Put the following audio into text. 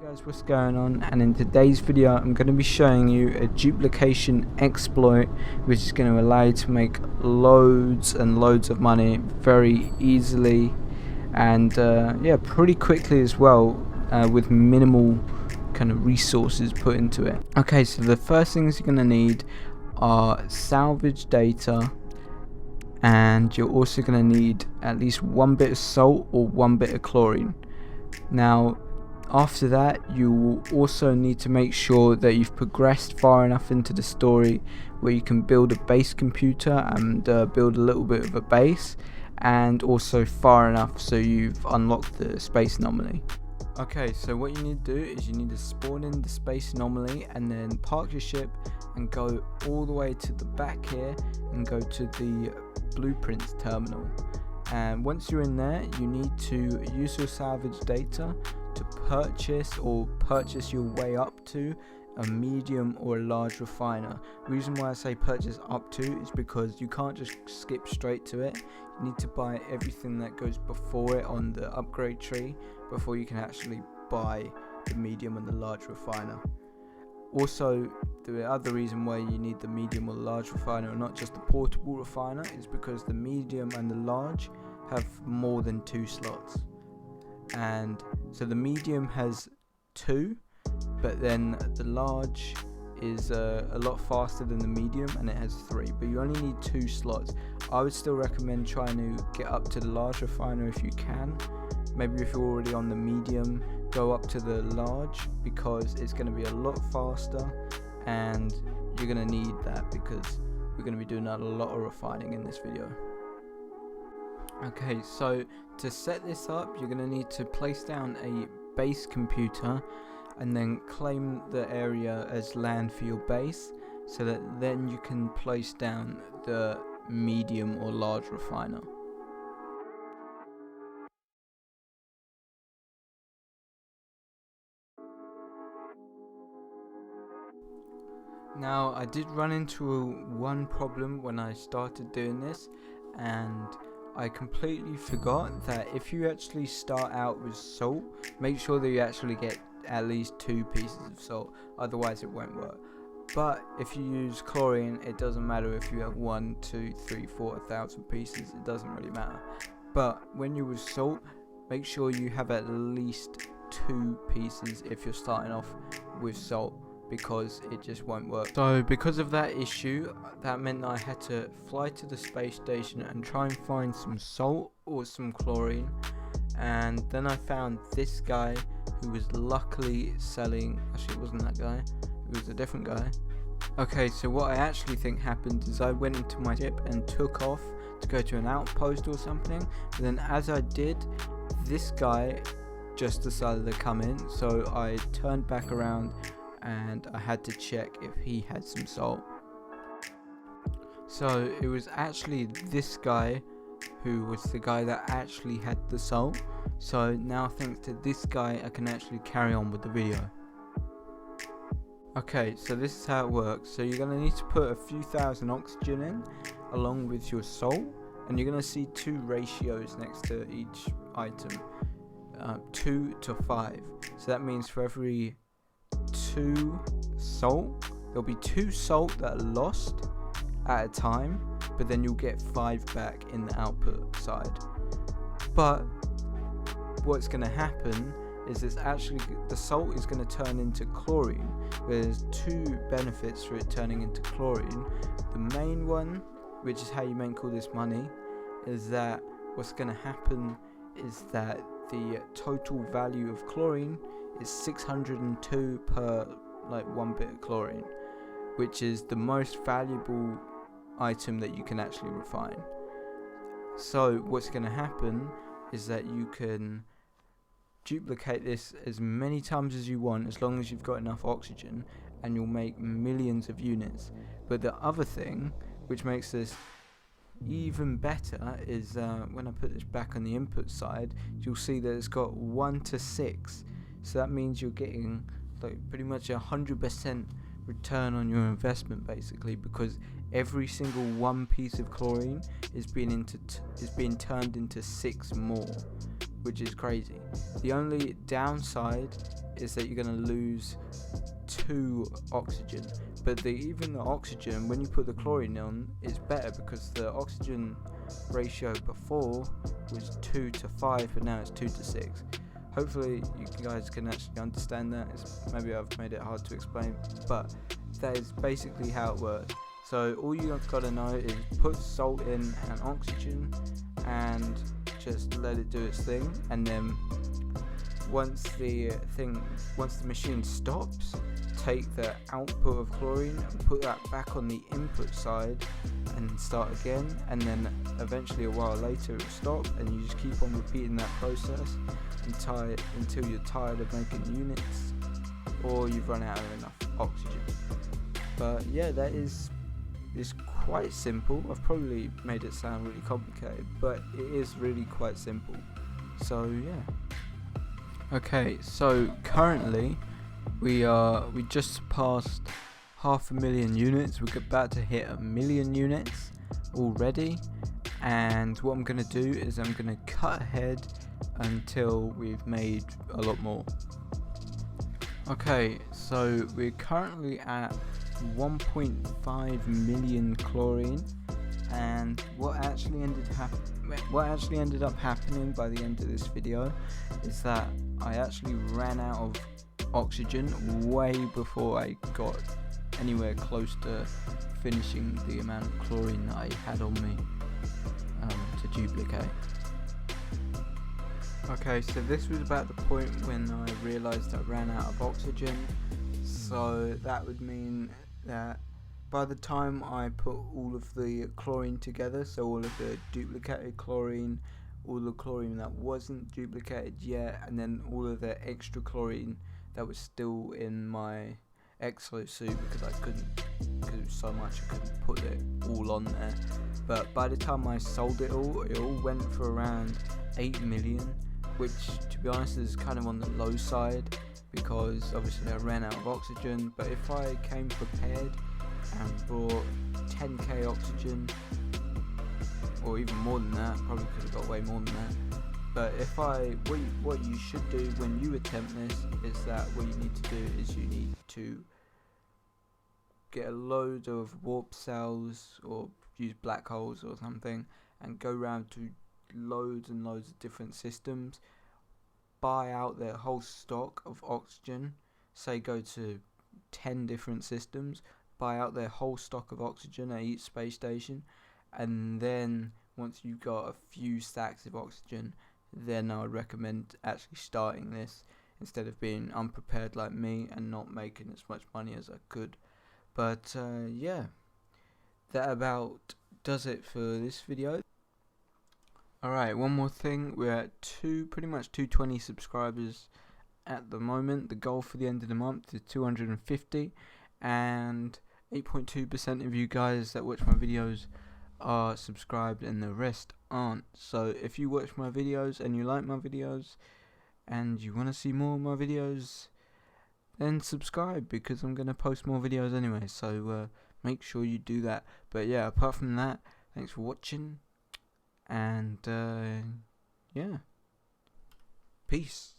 Guys, what's going on? And in today's video I'm going to be showing you a duplication exploit which is going to allow you to make loads and loads of money very easily and yeah, pretty quickly as well, with minimal kind of resources put into it. Okay, so the first things you're going to need are salvage data, and you're also going to need at least one bit of salt or one bit of chlorine. Now after that, you will also need to make sure that you've progressed far enough into the story where you can build a base computer and build a little bit of a base, and also far enough so you've unlocked the space anomaly. Okay, so what you need to do is you need to spawn in the space anomaly and then park your ship and go all the way to the back here and go to the blueprints terminal. And once you're in there, you need to use your salvage data to purchase your way up to a medium or a large refiner. The reason why I say purchase up to is because you can't just skip straight to it. You need to buy everything that goes before it on the upgrade tree before you can actually buy the medium and the large refiner. Also, the other reason why you need the medium or large refiner and not just the portable refiner is because the medium and the large have more than 2 slots. And so the medium has 2, but then the large is a lot faster than the medium and it has 3, but you only need 2 slots. I would still recommend trying to get up to the large refiner if you can. Maybe if you're already on the medium, go up to the large, because it's going to be a lot faster and you're going to need that because we're going to be doing a lot of refining in this video. Okay, so to set this up, you're going to need to place down a base computer and then claim the area as land for your base, so that then you can place down the medium or large refiner. Now, I did run into one problem when I started doing this, and I completely forgot that if you actually start out with salt, make sure that you actually get at least 2 pieces of salt, otherwise it won't work. But if you use chlorine, it doesn't matter if you have 1, 2, 3, 4, 1,000 pieces, it doesn't really matter. But when you use salt, make sure you have at least 2 pieces if you're starting off with salt, because it just won't work. So because of that issue, that meant that I had to fly to the space station and try and find some salt or some chlorine. And then I found this guy who was luckily selling, actually it wasn't that guy, it was a different guy. Okay, so what I actually think happened is I went into my ship and took off to go to an outpost or something, but then as I did, this guy just decided to come in, so I turned back around and I had to check if he had some salt. So it was actually this guy who was the guy that actually had the salt. So now thanks to this guy, I can actually carry on with the video. Okay, so this is how it works. So you're going to need to put a few thousand oxygen in along with your salt, and you're going to see 2 ratios next to each item, 2 to 5. So that means for every 2 salt, there'll be 2 salt that are lost at a time, but then you'll get 5 back in the output side. But what's going to happen is the salt is going to turn into chlorine. There's 2 benefits for it turning into chlorine. The main one, which is how you make all this money, is that what's going to happen is that the total value of chlorine is 602 per 1 bit of chlorine, which is the most valuable item that you can actually refine. So what's going to happen is that you can duplicate this as many times as you want, as long as you've got enough oxygen, and you'll make millions of units. But the other thing which makes this even better is when I put this back on the input side, you'll see that it's got 1 to 6. So that means you're getting pretty much 100% return on your investment, basically, because every single 1 piece of chlorine is being turned into 6 more, which is crazy. The only downside is that you're going to lose 2 oxygen. But even the oxygen, when you put the chlorine on, is better because the oxygen ratio before was 2 to 5, but now it's 2 to 6. Hopefully you guys can actually understand that. Maybe I've made it hard to explain, but that is basically how it works. So all you've got to know is put salt in and oxygen and just let it do its thing, and then once the machine stops, take the output of chlorine and put that back on the input side and start again, and then eventually a while later it will stop, and you just keep on repeating that process until you're tired of making units or you've run out of enough oxygen. But yeah, that is quite simple. I've probably made it sound really complicated, but it is really quite simple. So yeah. Okay, so currently we just passed 500,000 units. We're about to hit 1 million units already, and what I'm going to do is I'm going to cut ahead until we've made a lot more. Okay, so we're currently at 1.5 million chlorine, and what actually ended up happening by the end of this video is that I actually ran out of oxygen way before I got anywhere close to finishing the amount of chlorine that I had on me to duplicate. Okay, so this was about the point when I realised I ran out of oxygen, so that would mean that by the time I put all of the chlorine together, so all of the duplicated chlorine, all the chlorine that wasn't duplicated yet, and then all of the extra chlorine that was still in my exosuit because it was so much I couldn't put it all on there. But by the time I sold it all went for around 8 million, which to be honest is kind of on the low side because obviously I ran out of oxygen. But if I came prepared and brought 10k oxygen, or even more than that, probably could have got way more than that. But what you should do when you attempt this is that what you need to do is you need to get a load of warp cells or use black holes or something and go around to loads and loads of different systems, buy out their whole stock of oxygen, say go to 10 different systems, buy out their whole stock of oxygen at each space station, and then once you've got a few stacks of oxygen, then I would recommend actually starting this instead of being unprepared like me and not making as much money as I could. But yeah, that about does it for this video. Alright, one more thing, we're at pretty much 220 subscribers at the moment. The goal for the end of the month is 250, and 8.2% of you guys that watch my videos are subscribed and the rest aren't. So if you watch my videos and you like my videos and you want to see more of my videos, then subscribe, because I'm going to post more videos anyway, so make sure you do that. But yeah, apart from that, thanks for watching, and yeah, peace.